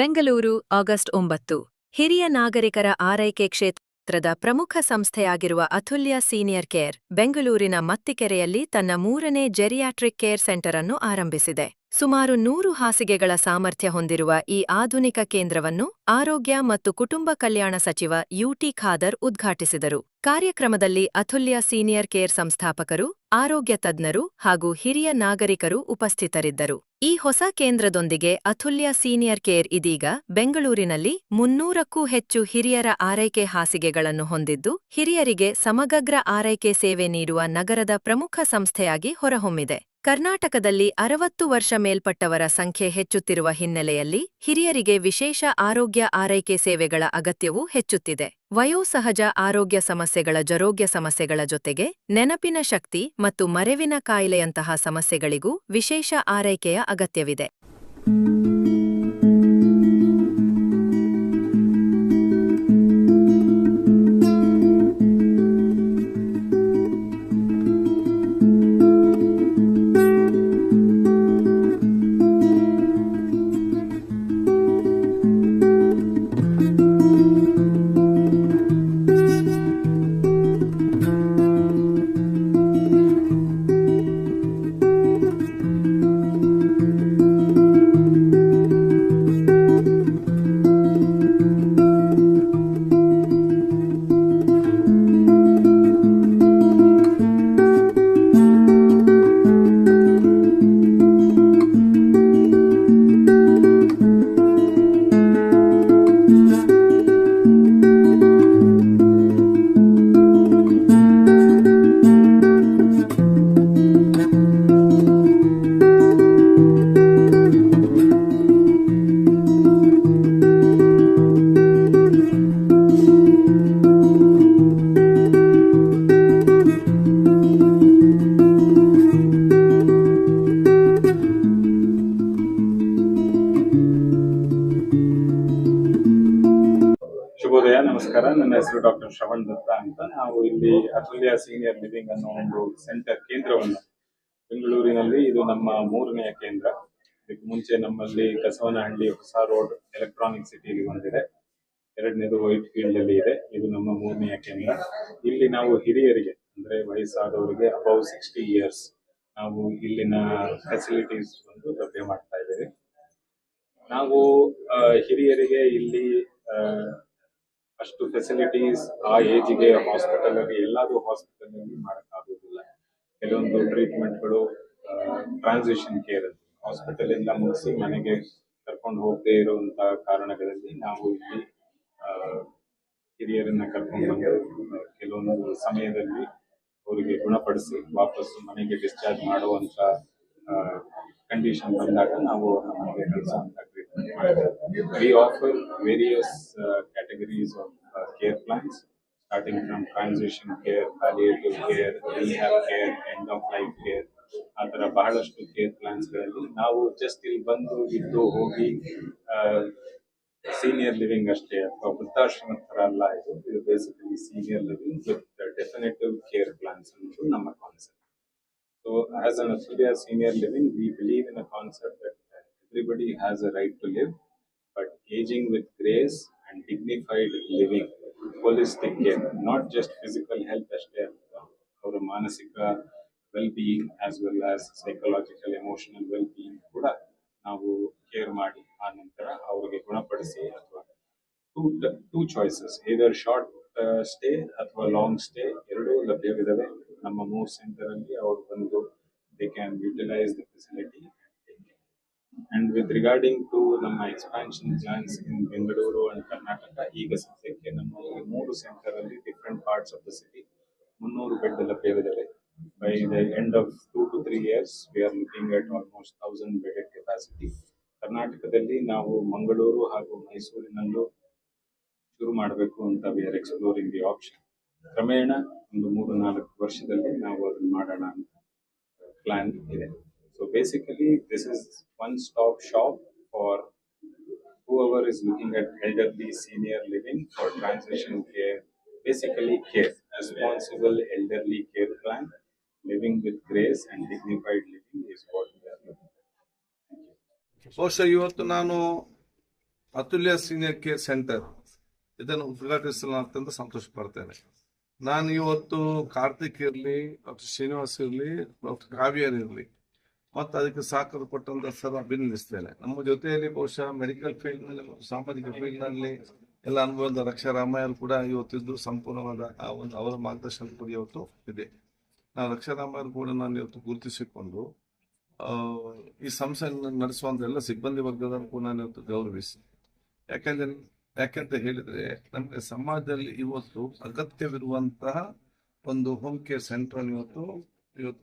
Bengaluru August 9 ಹಿರಿಯ ನಾಗರಿಕರ ಆರೈಕೆ ಕ್ಷೇತ್ರದ ಪ್ರಮುಖ ಸಂಸ್ಥೆಯಾಗಿರುವ ಅತುಲ್ಯ ಸೀನಿಯರ್ ಕೇರ್ ಬೆಂಗಳೂರಿನ ಮತ್ತಿಕೆರೆಯಲ್ಲಿ ತನ್ನ 3ನೇ ಜೆರಿಯಾಟ್ರಿಕ್ ಕೇರ್ ಸೆಂಟರ್ ಅನ್ನು ಆರಂಭಿಸಿದೆ. ಸುಮಾರು 100 ಹಾಸಿಗೆಗಳ ಸಾಮರ್ಥ್ಯ ಹೊಂದಿರುವ ಈ ಆಧುನಿಕ ಕೇಂದ್ರವನ್ನು ಆರೋಗ್ಯ ಮತ್ತು ಕುಟುಂಬ ಕಲ್ಯಾಣ ಸಚಿವ ಯುಟಿ ಖಾದರ್ ಉದ್ಘಾಟಿಸಿದರು. ಕಾರ್ಯಕ್ರಮದಲ್ಲಿ ಅತುಲ್ಯ ಸೀನಿಯರ್ ಕೇರ್ ಸಂಸ್ಥಾಪಕರು, ಆರೋಗ್ಯ ತಜ್ಞರು ಹಾಗೂ ಹಿರಿಯ ನಾಗರಿಕರು ಉಪಸ್ಥಿತರಿದ್ದರು. ಈ ಹೊಸ ಕೇಂದ್ರದೊಂದಿಗೆ ಅತುಲ್ಯ ಸೀನಿಯರ್ ಕೇರ್ ಇದೀಗ ಬೆಂಗಳೂರಿನಲ್ಲಿ 300ಕ್ಕೂ ಹೆಚ್ಚು ಹಿರಿಯರ ಆರೈಕೆ ಹಾಸಿಗೆಗಳನ್ನು ಹೊಂದಿದ್ದು, ಹಿರಿಯರಿಗೆ ಸಮಗ್ರ ಆರೈಕೆ ಸೇವೆ ನೀಡುವ ನಗರದ ಪ್ರಮುಖ ಸಂಸ್ಥೆಯಾಗಿ ಹೊರಹೊಮ್ಮಿದೆ. ಕರ್ನಾಟಕದಲ್ಲಿ 60 ವರ್ಷ ಮೇಲ್ಪಟ್ಟವರ ಸಂಖ್ಯೆ ಹೆಚ್ಚುತ್ತಿರುವ ಹಿನ್ನೆಲೆಯಲ್ಲಿ ಹಿರಿಯರಿಗೆ ವಿಶೇಷ ಆರೋಗ್ಯ ಆರೈಕೆ ಸೇವೆಗಳ ಅಗತ್ಯವೂ ಹೆಚ್ಚುತ್ತಿದೆ. ವಯೋಸಹಜ ಆರೋಗ್ಯ ಸಮಸ್ಯೆಗಳ ಜರೋಗ್ಯ ಸಮಸ್ಯೆಗಳ ಜೊತೆಗೆ ನೆನಪಿನ ಶಕ್ತಿ ಮತ್ತು ಮರೆವಿನ ಕಾಯಿಲೆಯಂತಹ ಸಮಸ್ಯೆಗಳಿಗೂ ವಿಶೇಷ ಆರೈಕೆಯ ಅಗತ್ಯವಿದೆ. ಶುಭೋದಯ, ನಮಸ್ಕಾರ. ನನ್ನ ಹೆಸರು ಡಾಕ್ಟರ್ ಶ್ರವಣ್ ದತ್ತ ಅಂತ. ನಾವು ಇಲ್ಲಿ ಅತುಲ್ಯ ಸೀನಿಯರ್ ಲಿವಿಂಗ್ ಅನ್ನೋ ಒಂದು ಸೆಂಟರ್ ಕೇಂದ್ರವನ್ನು ಬೆಂಗಳೂರಿನಲ್ಲಿ, ಇದು ನಮ್ಮ 3ನೆಯ ಕೇಂದ್ರ. ಇದಕ್ಕೆ ಮುಂಚೆ ನಮ್ಮಲ್ಲಿ ಕಸವನಹಳ್ಳಿ ಹೊಸ ರೋಡ್ ಎಲೆಕ್ಟ್ರಾನಿಕ್ ಸಿಟಿಲಿ ಒಂದಿದೆ, 2ನೇದು ವೈಟ್ ಫೀಲ್ಡ್ ಅಲ್ಲಿ ಇದೆ. ಇದು ನಮ್ಮ 3ನೆಯ ಕೇಂದ್ರ. ಇಲ್ಲಿ ನಾವು ಹಿರಿಯರಿಗೆ, ಅಂದ್ರೆ ವಯಸ್ಸಾದವರಿಗೆ ಅಬೌವ್ 60 ಇಯರ್ಸ್, ನಾವು ಇಲ್ಲಿನ ಫೆಸಿಲಿಟೀಸ್ ಒಂದು ಲಭ್ಯ ಮಾಡ್ತಾ ಇದ್ದೇವೆ. ನಾವು ಹಿರಿಯರಿಗೆ ಇಲ್ಲಿ ಅಷ್ಟು ಫೆಸಿಲಿಟೀಸ್ ಆ ಏಜಿಗೆ ಹಾಸ್ಪಿಟಲ್ ಅಲ್ಲಿ ಎಲ್ಲಾದ್ರೂ ಹಾಸ್ಪಿಟಲ್ ಅಲ್ಲಿ ಮಾಡಕ್ಕಾಗೋದಿಲ್ಲ. ಕೆಲವೊಂದು ಟ್ರೀಟ್ಮೆಂಟ್ಗಳು ಟ್ರಾನ್ಸಿಷನ್ ಕೇರ್ ಹಾಸ್ಪಿಟಲ್ ಇಂದ ಮುಗಿಸಿ ಮನೆಗೆ ಕರ್ಕೊಂಡು ಹೋಗದೆ ಇರುವಂತಹ ಕಾರಣಗಳಲ್ಲಿ ನಾವು ಇಲ್ಲಿ ಹಿರಿಯರನ್ನ ಕರ್ಕೊಂಡು ಬಂದು ಕೆಲವೊಂದು ಸಮಯದಲ್ಲಿ ಅವರಿಗೆ ಗುಣಪಡಿಸಿ ವಾಪಸ್ಸು ಮನೆಗೆ ಡಿಸ್ಚಾರ್ಜ್ ಮಾಡುವಂತ ಕಂಡೀಷನ್ ಬಂದಾಗ ನಾವು ನಮಗೆ ಕಳಿಸುವಂತ ಟ್ರೀಟ್ಮೆಂಟ್ ಮಾಡಿದ್ದೇವೆ. We offer various categories of care plans, starting from transition care, palliative care, rehab care, end of life care. ಆ ಥರ ಬಹಳಷ್ಟು ಕೇರ್ ಪ್ಲಾನ್ಸ್ಗಳಲ್ಲಿ ನಾವು ಜಸ್ಟ್ ಇಲ್ಲಿ ಬಂದು ಇದ್ದು ಹೋಗಿ ಸೀನಿಯರ್ ಲಿವಿಂಗ್ ಅಷ್ಟೇ ಅಥವಾ ವೃದ್ಧಾಶ್ರಮ ಥರ ಅಲ್ಲ. ಇದು basically senior living with definitive care plans ಅನ್ನೋದು ನಮ್ಮ concept. So as an Athulya senior living, we believe in a concept that everybody has a right to live, but aging with grace and dignified living, holistic care, not just physical health ashte alla, avara manasika well-being as well as psychological emotional well-being kuda ನಾವು care ಮಾಡಿ ಆ ನಂತರ ಅವರಿಗೆ ಗುಣಪಡಿಸಿ ಅಥವಾ two choices, either short stay ಅಥವಾ long stay ಎರಡೂ ಲಭ್ಯವಿದಾವೆ ನಮ್ಮ 3 centre ಅಲ್ಲಿ. ಅವರು ಬಂದು they can utilize the facility. And with regarding to ನಮ್ಮ expansion plans in Bengaluru and Karnataka, ಈಗ ಸದ್ಯಕ್ಕೆ ನಮ್ಮ 3 ಸೆಂಟರ್ ಅಲ್ಲಿ different parts of the city 300 bed ಲಭ್ಯವಿದಾವೆ. By the end of 2 to 3 years, we are looking at almost 1000 bedded capacity. ಕರ್ನಾಟಕದಲ್ಲಿ ನಾವು ಮಂಗಳೂರು ಹಾಗೂ ಮೈಸೂರಿನಲ್ಲೂ ಶುರು ಮಾಡಬೇಕು ಅಂತ we are exploring the option. ಕ್ರಮೇಣ ಒಂದು 3-4 ವರ್ಷದಲ್ಲಿ ನಾವು ಅದನ್ನ ಮಾಡೋಣ ಅಂತ ಪ್ಲಾನ್ ಇದೆ. So basically this is one stop shop for whoever is looking at elderly senior living for transition care, basically care, responsible elderly care plan, living with grace and dignified living is what we are looking at. ಬಹುಶಃ ಇವತ್ತು ನಾನು ಅತುಲ್ಯ senior care centre ಇದನ್ನು ಉದ್ಘಾಟಿಸಲು ನಾನು ಅತ್ಯಂತ ಸಂತೋಷ ಪಡ್ತೇನೆ. ನಾನು ಇವತ್ತು ಕಾರ್ತಿಕ್ ಇರಲಿ, ಡಾಕ್ಟರ್ ಶ್ರೀನಿವಾಸ್ ಇರಲಿ, ಡಾಕ್ಟರ್ ಕಾವ್ಯರ್ ಇರಲಿ ಮತ್ತು ಅದಕ್ಕೆ ಸಹಕಾರ ಕೊಟ್ಟಂತ ಸರ್ ಅಭಿನಂದಿಸ್ತೇನೆ. ನಮ್ಮ ಜೊತೆಯಲ್ಲಿ ಬಹುಶಃ ಮೆಡಿಕಲ್ ಫೀಲ್ಡ್ ನಲ್ಲಿ ಮತ್ತು ಸಾಮಾಜಿಕ ಫೀಲ್ಡ್ ನಲ್ಲಿ ಎಲ್ಲ ಅನುಭವದ ರಕ್ಷಾ ರಾಮಯ್ಯ ಕೂಡ ಇವತ್ತಿದ್ದು ಸಂಪೂರ್ಣವಾದ ಆ ಒಂದು ಅವರ ಮಾರ್ಗದರ್ಶನ ಕೂಡ ಇವತ್ತು ಇದೆ. ನಾನು ರಕ್ಷಾ ರಾಮಯ್ಯ ಕೂಡ ನಾನು ಇವತ್ತು ಗುರುತಿಸಿಕೊಂಡು ಈ ಸಂಸ್ಥೆಯನ್ನು ನಡೆಸುವಂತ ಎಲ್ಲ ಸಿಬ್ಬಂದಿ ವರ್ಗದನ್ನು ಕೂಡ ನಾನು ಇವತ್ತು ಗೌರವಿಸಿ, ಯಾಕಂತ ಹೇಳಿದ್ರೆ ನಮಗೆ ಸಮಾಜದಲ್ಲಿ ಇವತ್ತು ಅಗತ್ಯವಿರುವಂತಹ ಒಂದು ಹೋಮ್ ಕೇರ್ ಸೆಂಟರ್ ಇವತ್ತು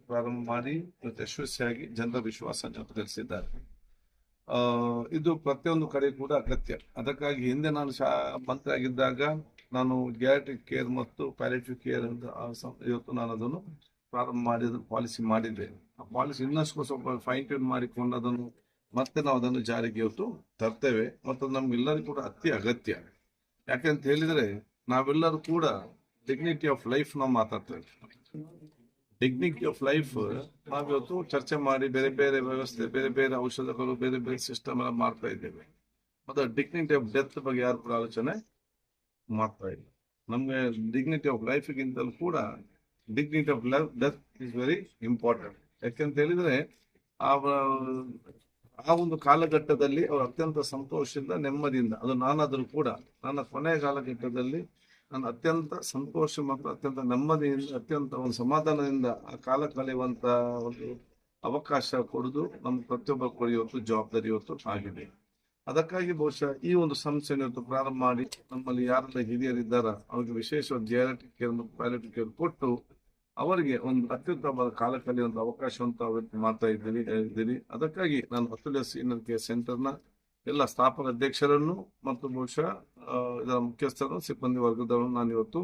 ಪ್ರಾರಂಭ ಮಾಡಿ ಇವತ್ತು ಯಶಸ್ವಿಯಾಗಿ ಜನರ ವಿಶ್ವಾಸ ಗಳಿಸಿದ್ದಾರೆ. ಇದು ಪ್ರತಿಯೊಂದು ಕಡೆ ಕೂಡ ಅಗತ್ಯ. ಅದಕ್ಕಾಗಿ ಹಿಂದೆ ನಾನು ಮಂತ್ರಿ ಆಗಿದ್ದಾಗ ನಾನು ಗ್ಯಾಟ್ರಿಕ್ ಕೇರ್ ಮತ್ತು ಪ್ಯಾಲಿಯೇಟಿವ್ ಕೇರ್ ಅಂತ ಇವತ್ತು ನಾನು ಅದನ್ನು ಪ್ರಾರಂಭ ಮಾಡಿ ಪಾಲಿಸಿ ಮಾಡಿದ್ದೆ. ಆ ಪಾಲಿಸಿ ಇನ್ನಷ್ಟು ಸ್ವಲ್ಪ ಫೈನ್ ಟ್ಯೂನ್ ಮಾಡಿಕೊಂಡು ಅದನ್ನು ಮತ್ತೆ ನಾವು ಅದನ್ನು ಜಾರಿಗೆ ಇವತ್ತು ತರ್ತೇವೆ. ಮತ್ತು ನಮ್ಗೆಲ್ಲರಿಗೂ ಕೂಡ ಅತಿ ಅಗತ್ಯ. ಯಾಕೆಂತ ಹೇಳಿದ್ರೆ ನಾವೆಲ್ಲರೂ ಕೂಡ ಡಿಗ್ನಿಟಿ ಆಫ್ ಲೈಫ್ ನಾವು ಮಾತಾಡ್ತೇವೆ. ಡಿಗ್ನಿಟಿ ಆಫ್ ಲೈಫ್ ನಾವಿವತ್ತು ಚರ್ಚೆ ಮಾಡಿ ಬೇರೆ ಬೇರೆ ವ್ಯವಸ್ಥೆ, ಬೇರೆ ಬೇರೆ ಔಷಧಗಳು, ಬೇರೆ ಬೇರೆ ಸಿಸ್ಟಮ್ ಎಲ್ಲ ಮಾಡ್ತಾ ಇದ್ದೇವೆ. ಮತ್ತು ಡಿಗ್ನಿಟಿ ಆಫ್ ಡೆತ್ ಬಗ್ಗೆ ಯಾರು ಕೂಡ ಆಲೋಚನೆ ಮಾಡ್ತಾ ಇಲ್ಲ. ನಮ್ಗೆ ಡಿಗ್ನಿಟಿ ಆಫ್ ಲೈಫ್ಗಿಂತಲೂ ಕೂಡ dignity of death is very important. ಯಾಕೆಂತ ಹೇಳಿದ್ರೆ ಆ ಒಂದು ಕಾಲಘಟ್ಟದಲ್ಲಿ ಅವರು ಅತ್ಯಂತ ಸಂತೋಷದಿಂದ, ನೆಮ್ಮದಿಯಿಂದ, ಅದು ನಾನಾದರೂ ಕೂಡ ನನ್ನ ಕೊನೆಯ ಕಾಲಘಟ್ಟದಲ್ಲಿ ನಾನು ಅತ್ಯಂತ ಸಂತೋಷ ಮತ್ತು ಅತ್ಯಂತ ನೆಮ್ಮದಿಯಿಂದ, ಅತ್ಯಂತ ಒಂದು ಸಮಾಧಾನದಿಂದ ಆ ಕಾಲ ಕಳೆಯುವಂತ ಒಂದು ಅವಕಾಶ ಕೊಡುದು ನಮ್ಮ ಪ್ರತಿಯೊಬ್ಬರು ಕೂಡ ಇವತ್ತು ಜವಾಬ್ದಾರಿ ಇವತ್ತು ಆಗಿದೆ. ಅದಕ್ಕಾಗಿ ಬಹುಶಃ ಈ ಒಂದು ಸಂಸ್ಥೆಯನ್ನು ಇವತ್ತು ಪ್ರಾರಂಭ ಮಾಡಿ ನಮ್ಮಲ್ಲಿ ಯಾರೆಲ್ಲ ಹಿರಿಯರಿದ್ದಾರ ಅವರಿಗೆ ವಿಶೇಷವಾದ ಜಿಯಾಟ್ರಿಕ್ ಕೇರ್ ಮತ್ತು ಪ್ಯಾಲಿಯೇಟಿವ್ ಕೇರ್ ಕೊಟ್ಟು ಅವರಿಗೆ ಒಂದು ಅತ್ಯುತ್ತಮವಾದ ಕಾಲ ಕಲಿಯುವಂತ ಅವಕಾಶವಂತ ಮಾಡ್ತಾ ಇದ್ದೀನಿ. ಅದಕ್ಕಾಗಿ ನಾನು ಅತುಲ್ಯ ಸೀನಿಯರ್ ಕೇರ್ ಸೆಂಟರ್ನ ಎಲ್ಲ ಸ್ಥಾಪಕ ಅಧ್ಯಕ್ಷರನ್ನು ಮತ್ತು ಬಹುಶಃ ಇದರ ಮುಖ್ಯಸ್ಥರನ್ನು, ಸಿಬ್ಬಂದಿ ವರ್ಗದವರನ್ನು ನಾನು ಇವತ್ತು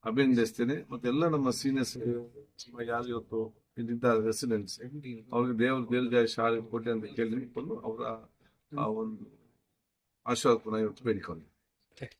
ಅಭಿನಂದಿಸ್ತೇನೆ. ಮತ್ತೆ ಎಲ್ಲ ನಮ್ಮ ಸೀನಿಯರ್ಸ್ ಯಾರು ಇವತ್ತು ಇಲ್ಲಿದ್ದಾರೆ ರೆಸಿಡೆಂಟ್ಸ್, ಅವ್ರಿಗೆ ದೇವರು ದೀರ್ಘಾಯ ಶಾಲೆ ಕೊಟ್ಟೆ ಅಂತ ಕೇಳಿಕೊಂಡು ಅವರ ಒಂದು ಆಶೀರ್ವಾದ ಇವತ್ತು ಬೇಡಿಕೊಂಡು